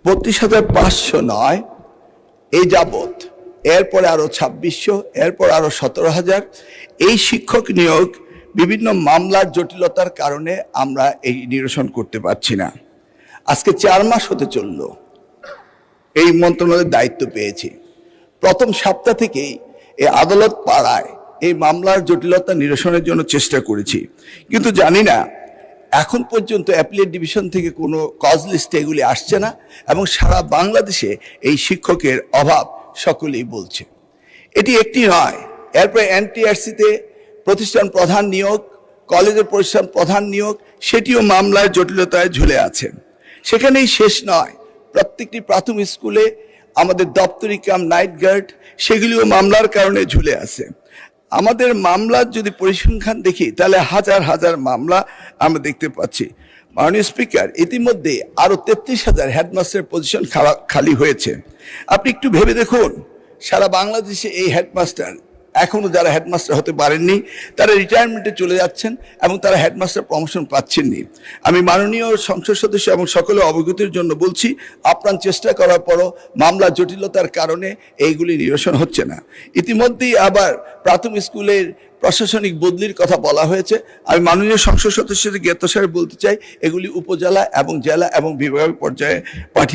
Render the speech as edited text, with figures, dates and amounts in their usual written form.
32,500 নয়, এই যাবৎ এরপরে আরো 2600, এরপর আরো 17,000 এই শিক্ষক নিয়োগ বিভিন্ন মামলার জটিলতার কারণে আমরা এই নিরসন করতে পারছি না। আজকে 4 মাস হতে চলল এই মন্ত্রণালয়ের দায়িত্ব পেয়েছি। প্রথম সপ্তাহ থেকেই এই আদালত পাড়ায় এই মামলার জটিলতা নিরসনের জন্য চেষ্টা করেছি, কিন্তু জানি না এখন পর্যন্ত অ্যাপিলেট ডিভিশন থেকে কোনো কজ লিস্টে এগুলি আসছে না, এবং সারা বাংলাদেশে এই শিক্ষকের অভাব সকলেই বলছে। এটি একটি নয়, এরপরে এনটিআরসিতে প্রতিষ্ঠান প্রধান নিয়োগ, কলেজের প্রতিষ্ঠান প্রধান নিয়োগ, সেটিও মামলার জটিলতায় ঝুলে আছে। সেখানেই শেষ নয়, প্রত্যেকটি প্রাথমিক স্কুলে আমাদের দপ্তরি কাম নাইট গার্ড, সেগুলিও মামলার কারণে ঝুলে আছে। আমাদের মামলার যদি পরিসংখ্যান দেখি তাহলে হাজার হাজার মামলা আমরা দেখতে পাচ্ছি। মাননীয় স্পিকার, ইতিমধ্যে আরো 33,000 হেডমাস্টারের পজিশন খালি হয়েছে। আপনি একটু ভেবে দেখুন, সারা বাংলাদেশে এই হেডমাস্টার এখনো যারা হেডমাস্টার হতে পারেননি তারা রিটায়ারমেন্টে চলে যাচ্ছেন এবং তারা হেডমাস্টার প্রমোশন পাচ্ছেননি। আমি মাননীয় সংসদ সদস্য এবং সকলে অবগতির জন্য বলছি, আপ্রাণ চেষ্টা করার পরও মামলা জটিলতার কারণে এইগুলি নিরসন হচ্ছে না। ইতিমধ্যেই আবার প্রাথমিক স্কুলের প্রশাসনিক বদলির কথা বলা হয়েছে। আমি মাননীয় সংসদ সদস্য জ্ঞাতসারে বলতে চাই, এগুলি উপজেলা এবং জেলা এবং বিভাগ পর্যায়ে পাঠিয়ে